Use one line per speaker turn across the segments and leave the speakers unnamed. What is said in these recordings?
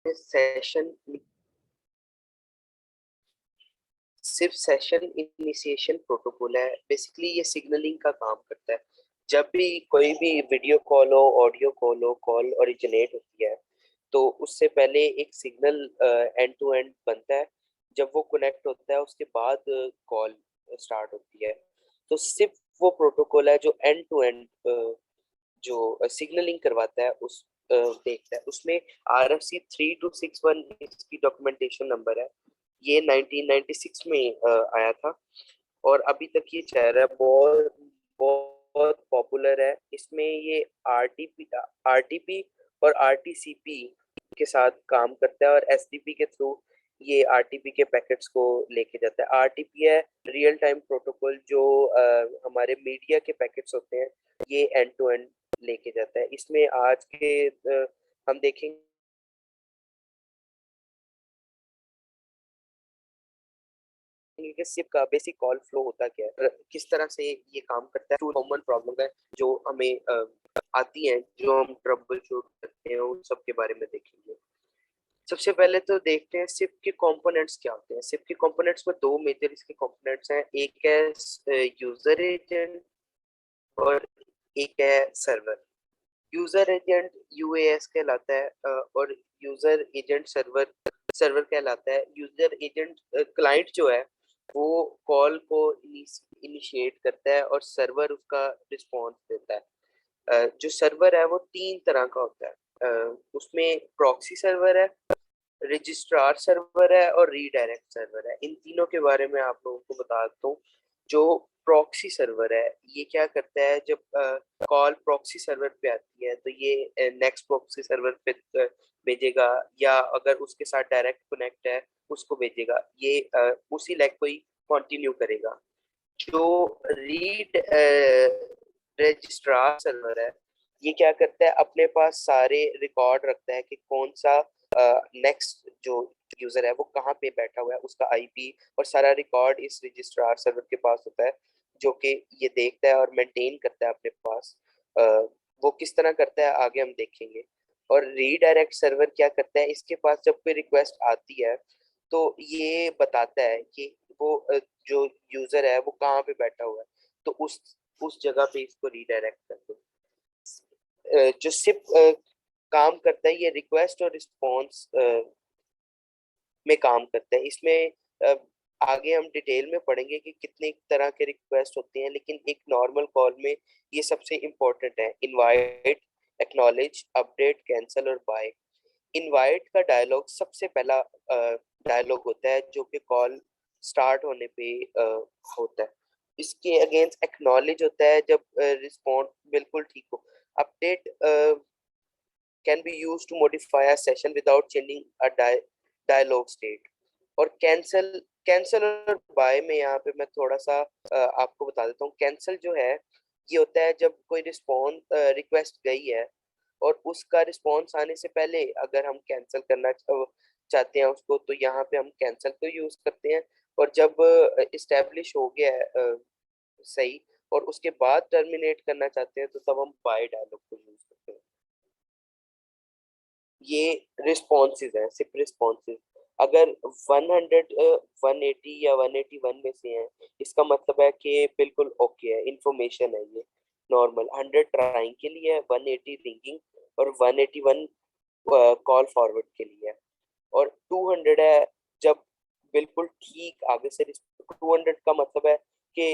Session सिर्फ session initiation protocol है। Basically ये सिग्नलिंग का काम करता है। जब भी कोई भी वीडियो कॉल हो, ऑडियो कॉल हो, कॉल ओरिजिनेट होती है तो उससे पहले एक सिग्नल एंड टू एंड बनता है। जब वो कनेक्ट होता है उसके बाद कॉल स्टार्ट होती है। तो सिर्फ वो प्रोटोकॉल है जो एंड टू एंड जो सिग्नलिंग करवाता है उस देखता है। उसमें RFC 3261 इसकी डॉक्यूमेंटेशन नंबर है। ये 1996 में आया था और अभी तक ये चल रहा है। बहुत बहुत पॉपुलर है। इसमें ये आरटीपी और आरटीसीपी के साथ काम करता है और एसटीपी के थ्रू ये आरटीपी के पैकेट्स को लेके जाता है। आरटीपी है रियल टाइम प्रोटोकॉल जो हमारे मीडिया के पैकेट्स होते हैं ये एंड टू एंड लेके जाता है। इसमें आज के हम देखेंगे कि सिप का बेसिक कॉल फ्लो होता क्या है, किस तरह से ये काम करता है। टू कॉमन प्रॉब्लम है जो हमें आती हैं, जो हम ट्रबल शूट करते हैं, उन सब के बारे में देखेंगे। सबसे पहले तो देखते हैं सिप के कंपोनेंट्स क्या होते हैं। सिप के कंपोनेंट्स में दो मेजर इसके कंपोनेंट्स हैं। एक है यूजर एजेंट और एक है सर्वर। यूजर एजेंट यूएएस कहलाता है और यूजर एजेंट सर्वर सर्वर कहलाता है। यूजर एजेंट क्लाइंट जो है वो कॉल को इनिशिएट करता है और सर्वर उसका रिस्पॉन्स देता है। जो सर्वर है वो तीन तरह का होता है। उसमें प्रॉक्सी सर्वर है, रजिस्ट्रार सर्वर है और रीडायरेक्ट सर्वर है। इन तीनों के बारे में आप लोगों को बता देता हूँ। जो प्रॉक्सी सर्वर है ये क्या करता है, जब कॉल प्रॉक्सी सर्वर पे आती है तो ये नेक्स्ट प्रॉक्सी सर्वर पे भेजेगा, या अगर उसके साथ डायरेक्ट कनेक्ट है उसको भेजेगा। ये उसी लेग को ही कंटिन्यू करेगा। जो रीड रजिस्ट्रार सर्वर है ये क्या करता है, अपने पास सारे रिकॉर्ड रखता है कि कौन सा नेक्स्ट जो यूजर है वो कहाँ पे बैठा हुआ है, उसका आईपी और सारा रिकॉर्ड इस रजिस्ट्रार सर्वर के पास होता है, जो कि ये देखता है और मेंटेन करता है अपने पास। अ, वो किस तरह करता है आगे हम देखेंगे। और रीडायरेक्ट सर्वर क्या करता है, इसके पास जब कोई रिक्वेस्ट आती है तो ये बताता है कि वो जो यूजर है वो कहाँ पे बैठा हुआ है, तो उस जगह पे इसको रीडायरेक्ट कर दो। जो सिप काम करता है ये रिक्वेस्ट और रिस्पॉन्स में काम करता है। इसमें अ, आगे हम डिटेल में पढ़ेंगे कि कितने तरह के रिक्वेस्ट होते हैं, लेकिन एक नॉर्मल कॉल में ये सबसे इम्पोर्टेंट है। इनवाइट, एक्नॉलेज, अपडेट, कैंसल और बाय। इनवाइट का डायलॉग सबसे पहला डायलॉग होता है जो कि कॉल स्टार्ट होने पे होता है। इसके अगेंस्ट एक्नॉलेज होता है जब रिस्पॉन्स बिल्कुल ठीक हो। Update can be used to modify a session without changing a dialogue state। और कैंसल और बाय में यहाँ पे मैं थोड़ा सा आपको बता देता हूँ। कैंसल जो है ये होता है जब कोई रिस्पॉन्स रिक्वेस्ट गई है और उसका रिस्पॉन्स आने से पहले अगर हम कैंसिल करना चाहते हैं उसको, तो यहाँ पे हम कैंसिल को यूज करते हैं। और जब इस्टेब्लिश हो गया है सही और उसके बाद टर्मिनेट करना चाहते हैं तो तब हम बाय डायलॉग को यूज करते हैं। ये रिस्पॉन्सेज हैं, सिर्फ रिस्पॉन्सेज। अगर 100 180 या 181 में से हैं, इसका मतलब है कि बिल्कुल ओके है, इंफॉर्मेशन है ये नॉर्मल। 100 ट्राइंग के लिए है, 180 रिंगिंग और 181 कॉल फॉरवर्ड के लिए है। और 200 है जब बिल्कुल ठीक आगे से। 200 का मतलब है कि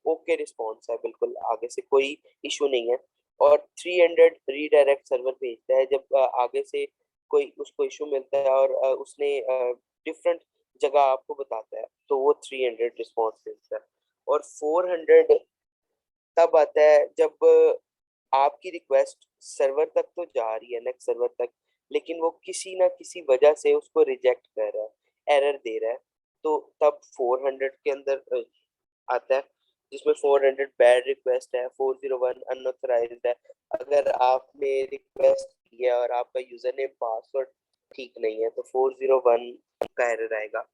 ओके रिस्पॉन्स है, बिल्कुल आगे से कोई इशू नहीं है। और 300 रीडायरेक्ट सर्वर भेजता है जब आगे से कोई उसको इशू मिलता है और उसने डिफरेंट जगह आपको बताता है, तो वो 300 रिस्पॉन्स भेजता है। और 400 तब आता है जब आपकी रिक्वेस्ट सर्वर तक तो जा रही है, नेक्स्ट सर्वर तक, लेकिन वो किसी ना किसी वजह से उसको रिजेक्ट कर रहा है, एरर दे रहा है। तो तब 400 के अंदर आता है, जिसमें 400 बैड रिक्वेस्ट है, 401 अनऑथराइज्ड है। अगर आपने रिक्वेस्ट किया और आपका यूजर नेम पासवर्ड ठीक नहीं है तो 401 का एरर आएगा।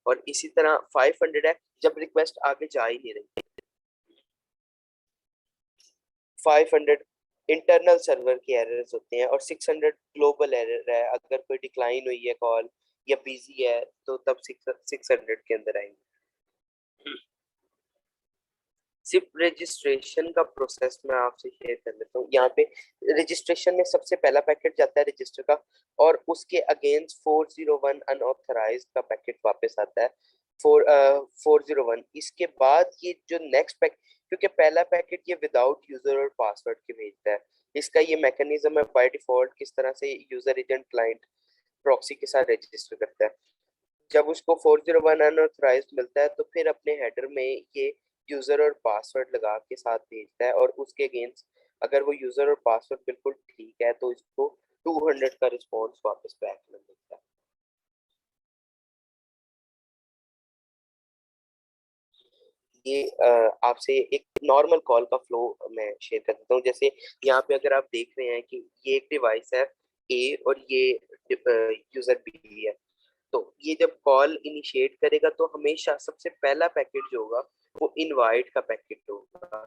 और इसी तरह 500 है जब रिक्वेस्ट आगे जा ही नहीं रही। 500 इंटरनल सर्वर के एरर्स होते हैं, और 600 ग्लोबल एरर है। अगर कोई डिक्लाइन हुई है कॉल या बिजी है तो तब 600 के अंदर आएंगे। सिर्फ रजिस्ट्रेशन का प्रोसेस मैं आपसे शेयर कर लेता हूँ। यहाँ पे रजिस्ट्रेशन में सबसे पहला पैकेट जाता है रजिस्टर का, और उसके अगेंस्ट 401 अनऑथराइज का पैकेट वापस आता है। 401। इसके बाद ये जो नेक्स्ट पैकेट, क्योंकि पहला पैकेट ये विदाउट यूजर और पासवर्ड के भेजता है, इसका ये मैकेनिज्म है बाय डिफॉल्ट किस तरह से यूजर एजेंट क्लाइंट प्रॉक्सी के साथ रजिस्टर करता है। जब उसको 401 अनऑथराइज मिलता है तो फिर अपने हेडर में ये यूजर और पासवर्ड लगा के साथ भेजता है, और उसके अगेंस्ट अगर वो यूजर और पासवर्ड बिल्कुल ठीक है तो इसको 200 का रिस्पॉन्स वापस बैक मिल जाता है। ये आपसे एक नॉर्मल कॉल का फ्लो मैं शेयर कर देता हूँ। जैसे यहाँ पे अगर आप देख रहे हैं कि ये एक डिवाइस है ए और ये यूजर बी है, तो ये जब कॉल इनिशिएट करेगा तो हमेशा सबसे पहला पैकेट जो होगा वो इनवाइट का पैकेट होगा।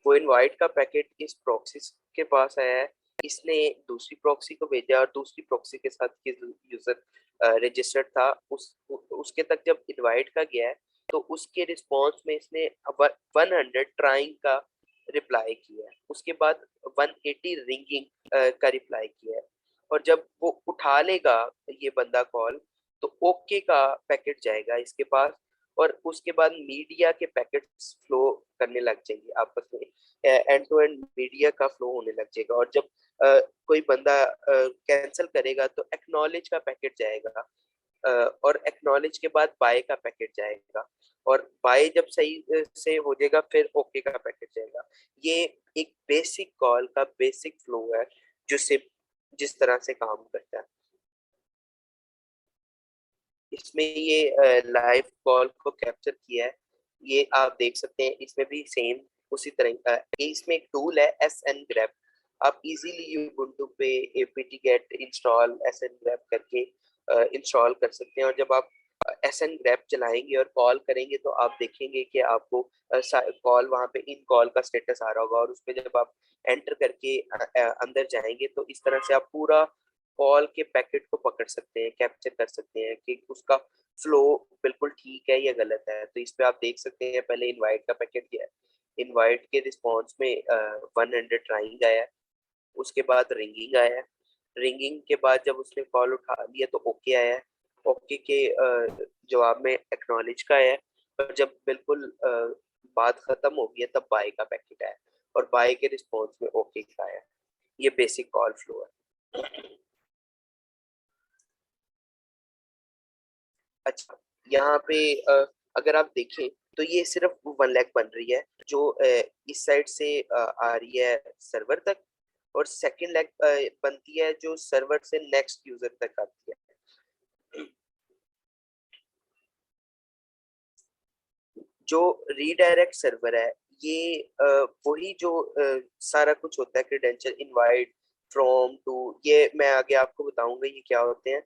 वो इनवाइट का पैकेट इस प्रॉक्सी के पास आया है, इसने दूसरी प्रॉक्सी को भेजा, और दूसरी प्रॉक्सी के साथ ये यूजर रजिस्टर्ड था, उसके तक जब इनवाइट का गया है तो उसके रिस्पॉन्स में इसने 100 ट्राइंग का रिप्लाई किया है, उसके बाद 180 रिंगिंग का रिप्लाई किया है। और जब वो उठा लेगा ये बंदा कॉल, तो ओके का पैकेट जाएगा इसके पास, और उसके बाद मीडिया के पैकेट्स फ्लो करने लग जाएंगे आपस में, एंड टू एंड मीडिया का फ्लो होने लग जाएगा। और जब कोई बंदा कैंसिल करेगा तो एक्नॉलेज का पैकेट जाएगा, और एक्नॉलेज के बाद बाय का पैकेट जाएगा, और बाय जब सही से हो जाएगा फिर ओके का पैकेट जाएगा। ये एक बेसिक कॉल का बेसिक फ्लो है जो सिर्फ जिस तरह से काम करता है। इसमें ये लाइव कॉल को कैप्चर किया है, ये आप देख सकते हैं। इसमें भी सेम उसी तरह इसमें एक टूल है एस एन ग्रैप। आप इजीली यूबुंटू पे APT get install S N grep करके इंस्टॉल कर सकते हैं। और जब आप एस एन ग्रैप चलाएंगे और कॉल करेंगे तो आप देखेंगे कि आपको कॉल वहां पे इन कॉल का स्टेटस आ रहा होगा, और उसपे जब आप एंटर करके अंदर जाएंगे तो इस तरह से आप पूरा कॉल के पैकेट को पकड़ सकते हैं, कैप्चर कर सकते हैं कि उसका फ्लो बिल्कुल ठीक है या गलत है। तो इस पे आप देख सकते हैं पहले इनवाइट का पैकेट गया है, इनवाइट के रिस्पॉन्स में 100 ट्राइंग आया है, उसके बाद रिंगिंग आया है, रिंगिंग के बाद जब उसने कॉल उठा लिया तो ओके आया है, ओके के जवाब में एक्नॉलेज का आया है, और जब बिल्कुल बात खत्म हो गई है तब बाय का पैकेट आया, और बाय के रिस्पॉन्स में ओके का आया। ये बेसिक कॉल फ्लो है। अच्छा, यहाँ पे अगर आप देखें तो ये सिर्फ 1 लाख बन रही है जो इस साइड से आ रही है सर्वर तक, और सेकेंड लेग बनती है जो सर्वर से नेक्स्ट यूजर तक आती है। जो रीडायरेक्ट सर्वर है ये वही जो सारा कुछ होता है, क्रेडेंशियल इनवाइट फ्रॉम टू, ये मैं आगे आपको बताऊंगा ये क्या होते हैं।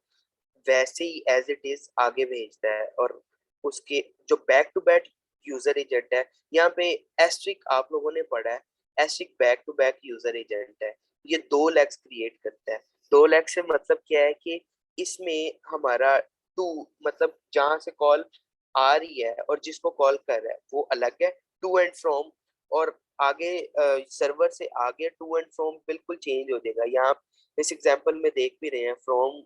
वैसे ही एज इट इज आगे भेजता है, और उसके जो back to back user agent है, यहाँ पे एस्ट्रिक आप लोगों ने पढ़ा है, Asterisk back to back user agent है, ये 2 लैग्स क्रिएट करता है। 2 लैग से मतलब क्या है कि इसमें हमारा टू मतलब जहां से कॉल आ रही है और जिसको कॉल कर रहा है वो अलग है, टू एंड फ्रॉम, और आगे सर्वर से आगे टू एंड फ्रॉम बिल्कुल चेंज हो जाएगा। यहाँ इस एग्जांपल में देख भी रहे हैं फ्रॉम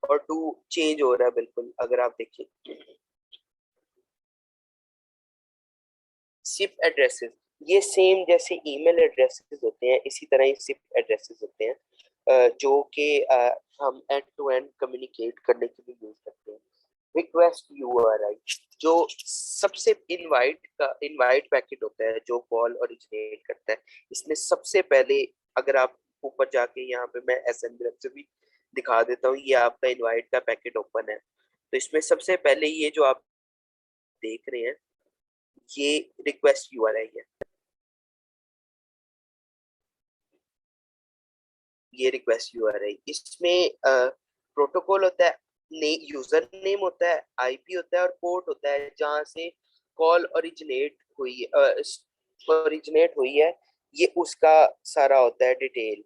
और टू चेंज हो रहा है बिल्कुल, अगर आप देखिए सिप एड्रेसेस, ये सेम जैसे ईमेल एड्रेसेस होते हैं इसी तरह ही सिप एड्रेसेस होते हैं, जो कि हम एंड टू एंड कम्युनिकेट करने के लिए यूज करते हैं। रिक्वेस्ट यूआरआई जो सबसे इनवाइट पैकेट होता है जो कॉल ओरिजिनेट करता है, इसमें सबसे पहले अगर आप ऊपर जाके यहाँ पे मैं एसएन से भी दिखा देता हूँ, ये आपका इनवाइट का पैकेट ओपन है, तो इसमें सबसे पहले ये जो आप देख रहे हैं ये रिक्वेस्ट यूआरआई है, ये रिक्वेस्ट यूआरआई। इसमें प्रोटोकॉल होता है, ने यूजर नेम होता है, आईपी होता है, और पोर्ट होता है जहां से कॉल ओरिजिनेट हुई है। ये उसका सारा होता है डिटेल,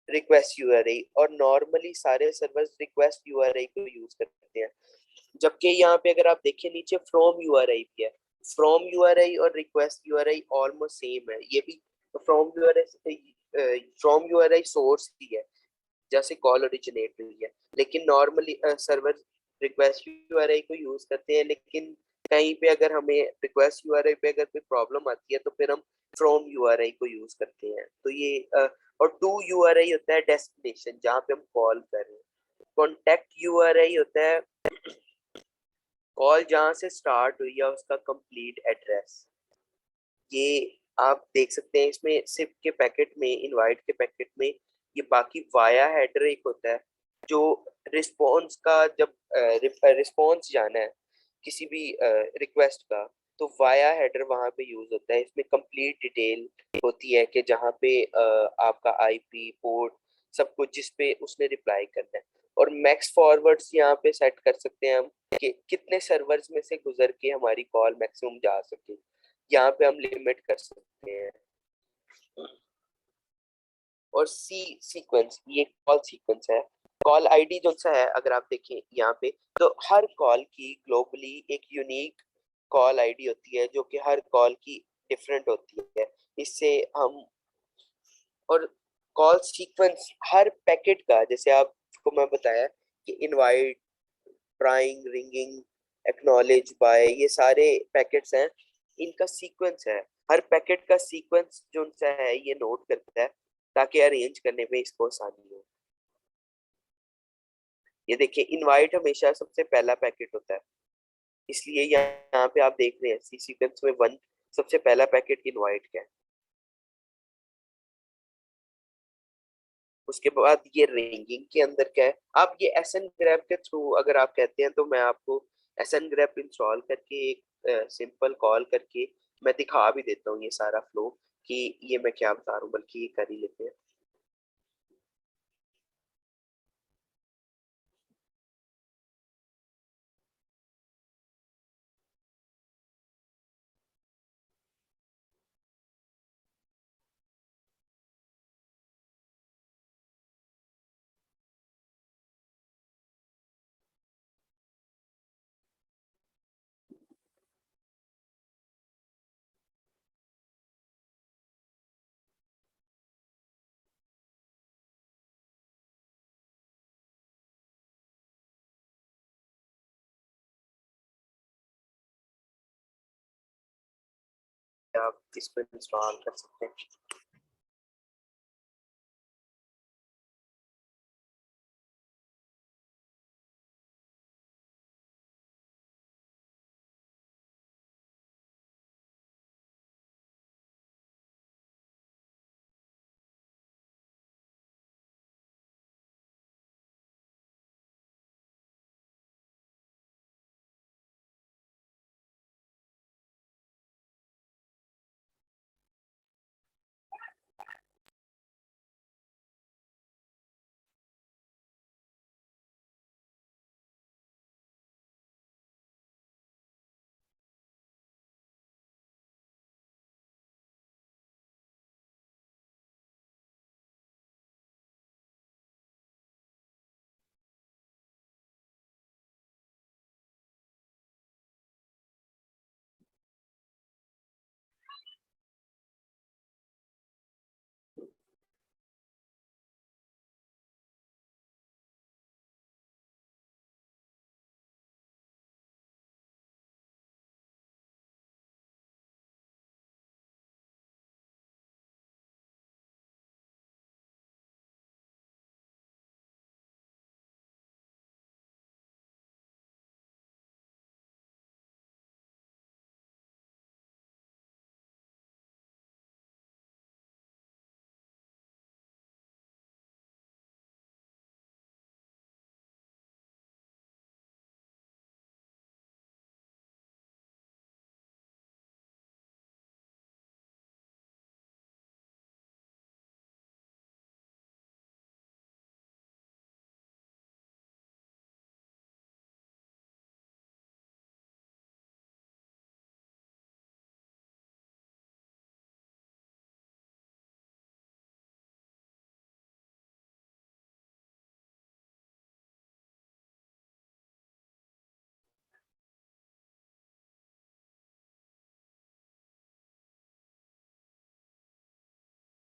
रिक्वेस्ट यूआरआई। और नॉर्मली सारे सर्वर्स रिक्वेस्ट यूआरआई को यूज करते हैं, जबकि यहाँ पे अगर आप देखिए नीचे फ्रॉम यूआरआई भी है। फ्रॉम यूआरआई और रिक्वेस्ट यूआरआई ऑलमोस्ट सेम है, ये भी from URI, from URI source ही है जैसे कॉल ओरिजिनेट हुई है। लेकिन नॉर्मली सर्वर रिक्वेस्ट यूआरआई को यूज करते हैं, लेकिन कहीं पे अगर हमें रिक्वेस्ट यूआरआई पे अगर कोई प्रॉब्लम आती है तो फिर हम फ्रॉम यूआरआई को यूज करते हैं। तो ये और टू यूआरआई होता है डेस्टिनेशन जहाँ पे हम कॉल कर रहे हैं। कॉन्टेक्ट यूआरआई होता है कॉल जहाँ से स्टार्ट हुई है उसका कंप्लीट एड्रेस। ये आप देख सकते हैं इसमें सिप के पैकेट में, इनवाइट के पैकेट में ये बाकी वाया हेडर एक होता है जो रिस्पॉन्स का, जब रिस्पॉन्स जाना है किसी भी रिक्वेस्ट का तो वाया हेडर वहां पे यूज होता है। इसमें कंप्लीट डिटेल होती है कि जहाँ पे आपका आईपी पोर्ट सब कुछ जिस पे उसने रिप्लाई करना है। और मैक्स फॉरवर्ड्स यहाँ पे सेट कर सकते हैं हम कि कितने सर्वर्स में से गुजर के हमारी कॉल मैक्सिमम जा सके, यहाँ पे हम लिमिट कर सकते हैं। और सी सीक्वेंस, ये कॉल सीक्वेंस है। कॉल आईडी जो सा है अगर आप देखें यहाँ पे, तो हर कॉल की ग्लोबली एक यूनिक कॉल आईडी होती है जो कि हर कॉल की डिफरेंट होती है। इससे हम, और कॉल सीक्वेंस हर पैकेट का, जैसे आपको मैं बताया कि invite, trying, ringing, acknowledge bye, ये सारे पैकेट्स हैं, इनका सीक्वेंस है। हर पैकेट का सीक्वेंस जो उनसा है ये नोट करता है ताकि अरेंज करने में इसको आसानी हो। ये देखिए इनवाइट हमेशा सबसे पहला पैकेट होता है, इसलिए यहाँ पे आप देख रहे हैं सी सीक्वेंस में वन सबसे पहला पैकेट इनवाइट का है। उसके बाद ये रिंगिंग के अंदर क्या है, आप ये एस एन ग्रैब के थ्रू अगर आप कहते हैं तो मैं आपको एस एन ग्रैब इंस्टॉल करके एक सिंपल कॉल करके मैं दिखा भी देता हूँ ये सारा फ्लो कि ये मैं क्या बता रहा हूँ, बल्कि ये कर ही लेते हैं। आप इसको इंस्टॉल कर सकते हैं।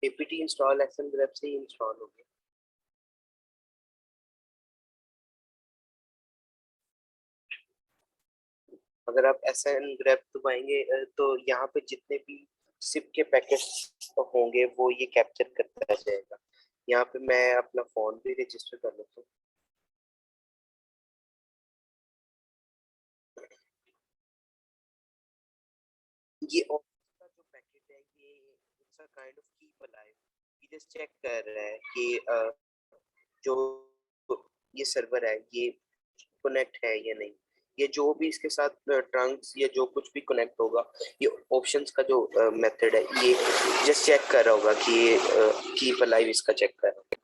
apt इंस्टॉल एसएन ग्रेप से ही इंस्टॉल हो गया। अगर आप एसएन ग्रेप दबाएंगे तो यहाँ पे जितने भी सिप के पैकेट्स होंगे वो ये कैप्चर करता जाएगा। यहाँ पे मैं अपना फोन भी रजिस्टर कर लेता हूँ। ये ऑफिस का जो पैकेट है ये it's a kind of keep alive. ये जस्ट चेक कर रहा है कि जो ये सर्वर है ये कनेक्ट है या नहीं। ये जो भी इसके साथ ट्रंक्स या जो कुछ भी कनेक्ट होगा, ये ऑप्शंस का जो मेथड है ये जस्ट चेक कर रहा होगा कि ये कीप अलाइव इसका चेक कर रहा होगा।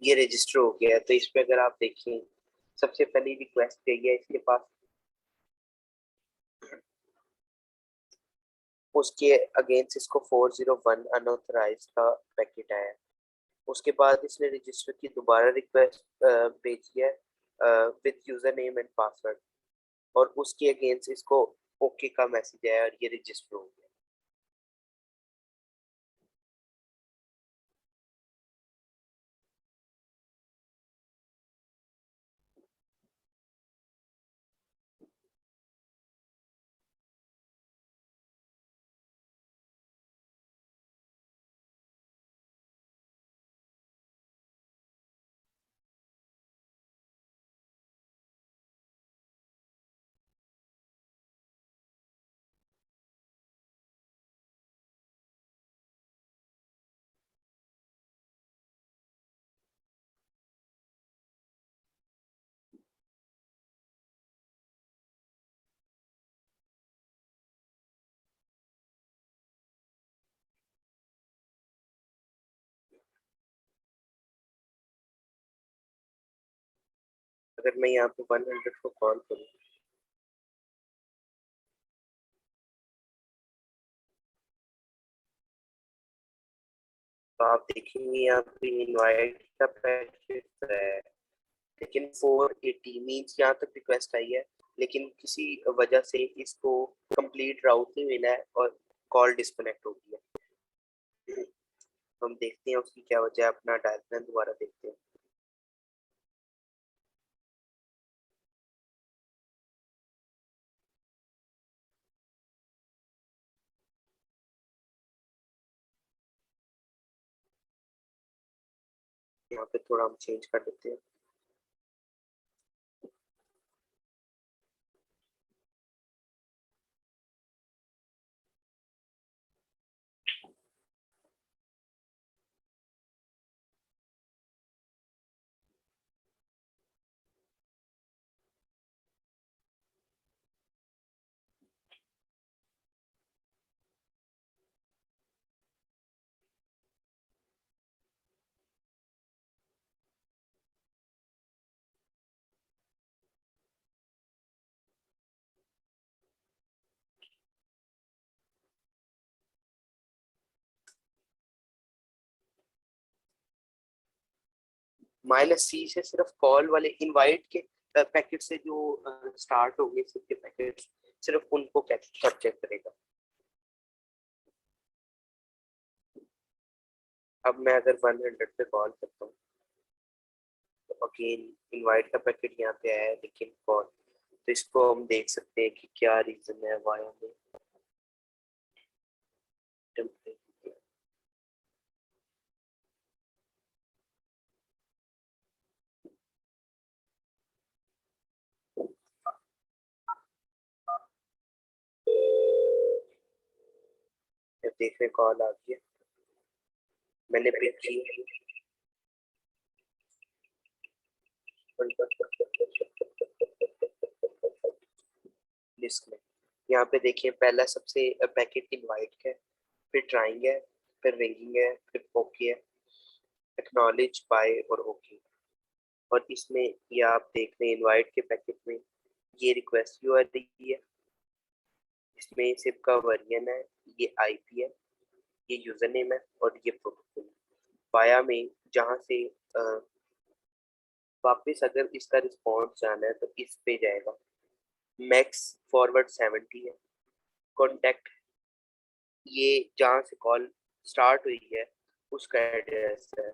ये रजिस्टर हो गया है तो इस पे अगर आप देखें सबसे पहली रिक्वेस्ट गई है इसके पास, उसके अगेंस्ट इसको 401 अनऑथराइज का पैकेट आया है। उसके बाद इसने रजिस्टर की दोबारा रिक्वेस्ट भेजी है with user name and password, और उसके अगेंस्ट इसको ओके का मैसेज आया और ये रजिस्टर हो गया। अगर मैं यहाँ पे 100 को कॉल करूँ तो आप देखेंगे यहाँ पे इनवाइट का पैकेट है, लेकिन 480 मीन्स यहाँ तक रिक्वेस्ट आई है लेकिन किसी वजह से इसको कंप्लीट राउट नहीं मिला है और कॉल डिस्कनेक्ट हो गई है। तो हम देखते हैं उसकी क्या वजह है, अपना डायल प्लान दोबारा देखते हैं। यहाँ पे थोड़ा हम चेंज कर देते हैं। -C से सिर्फ कॉल वाले इनवाइट के पैकेट से जो स्टार्ट हो गए सबके पैकेट, सिर्फ उनको सब चेक करेगा। अब मैं अगर 100 पे कॉल करता हूँ तो अगेन इनवाइट का पैकेट यहाँ पे आया है लेकिन कॉल, तो इसको हम देख सकते हैं कि क्या रीजन है वाई हमें टेम्परेचर। देख रहे कॉल आ गई है, मैंने पिक की लिस्ट में। यहाँ पे देखिए पहला सबसे पैकेट इनवाइट है, फिर ट्राइंग है, फिर रिंगिंग है, फिर ओके है, एक्नॉलेज, बाय और ओके। और इसमें ये आप देख रहे हैं इनवाइट के पैकेट में ये रिक्वेस्ट क्यू आ रही है, इसमें सिप का वर्जन है, ये आईपी है, ये यूजर नेम है और ये प्रोटोकॉल है। बाया में जहाँ से वापस अगर इसका रिस्पॉन्स जाना है तो इस पे जाएगा। मैक्स फॉरवर्ड 70 है। कॉन्टेक्ट ये जहाँ से कॉल स्टार्ट हुई है उसका एड्रेस है।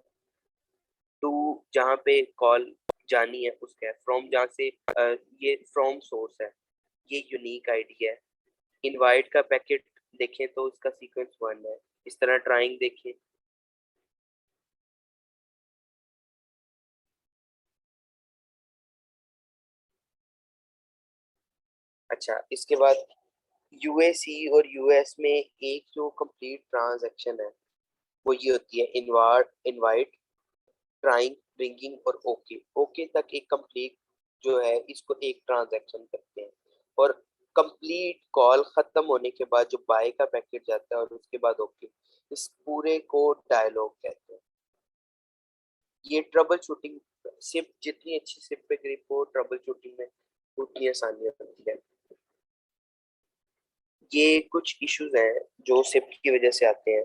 टू जहाँ पे कॉल जानी है उसका है। फ्रॉम जहाँ से ये फ्रॉम सोर्स है, ये यूनिक आईडी है। इनवाइट का पैकेट देखें तो उसका सीक्वेंस 1 है। इस तरह ट्राइंग देखें, अच्छा इसके बाद यूएसी और यूएस में एक जो कंप्लीट ट्रांजैक्शन है वो ये होती है इनवाइट, ट्राइंग, रिंगिंग और ओके। ओके तक एक कंप्लीट जो है इसको एक ट्रांजैक्शन करते हैं। और कंप्लीट कॉल खत्म होने के बाद जो बाय का पैकेट जाता है और उसके बाद ओके, इस पूरे को डायलॉग कहते हैं। ये ट्रबल शूटिंग, सिप जितनी अच्छी सिप पे ग्रिप हो ट्रबल शूटिंग में उतनी आसानी होती है। ये कुछ इश्यूज हैं जो सिप की वजह से आते हैं।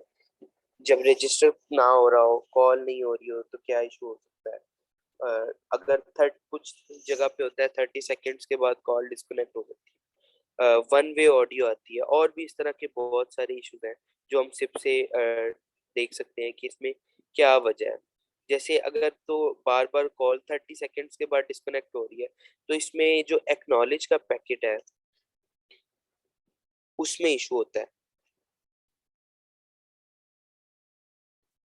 जब रजिस्टर ना हो रहा हो, कॉल नहीं हो रही हो तो क्या इशू हो सकता है? अगर थर्ड कुछ जगह पे होता है 30 सेकेंड्स के बाद कॉल डिस्कनेक्ट हो जाती है, वन वे ऑडियो आती है, और भी इस तरह के बहुत सारे इश्यूज हैं जो हम सिप से देख सकते हैं कि इसमें क्या वजह है। जैसे अगर तो बार बार कॉल 30 सेकेंड्स के बाद डिस्कनेक्ट हो रही है तो इसमें जो एक्नॉलेज का पैकेट है उसमें इशू होता है।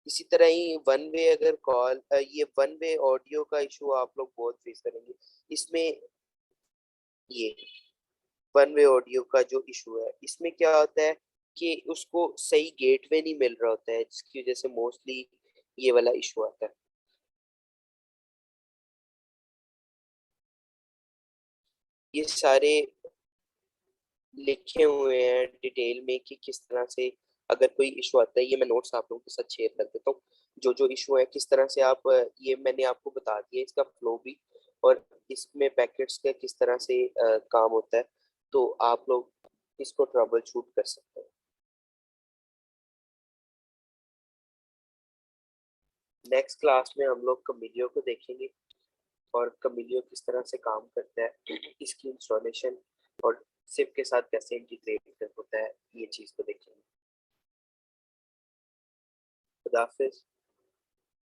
इसी तरह ही वन वे अगर कॉल, ये वन वे ऑडियो का इशू आप लोग बहुत फेस करेंगे इसमें। ये वन वे ऑडियो का जो इशू है इसमें क्या होता है कि उसको सही गेटवे नहीं मिल रहा होता है, जिसकी वजह से मोस्टली ये वाला इशू आता है। ये सारे लिखे हुए हैं डिटेल में कि किस तरह से अगर कोई इशू आता है, ये मैं नोट्स आप लोगों के साथ शेयर कर देता हूँ। जो जो इशू है किस तरह से आप ये मैंने आपको बता दिया इसका फ्लो भी, और इसमें पैकेट्स का किस तरह से काम होता है, तो आप लोग इसको ट्रबल शूट कर सकते हैं। नेक्स्ट क्लास में हम लोग कमिलियो को देखेंगे और कमिलियो किस तरह से काम करता है, इसकी इंस्टॉलेशन और सिप के साथ कैसे इंटीग्रेट होता है, ये चीज़ को देखेंगे। खुदा हाफिज।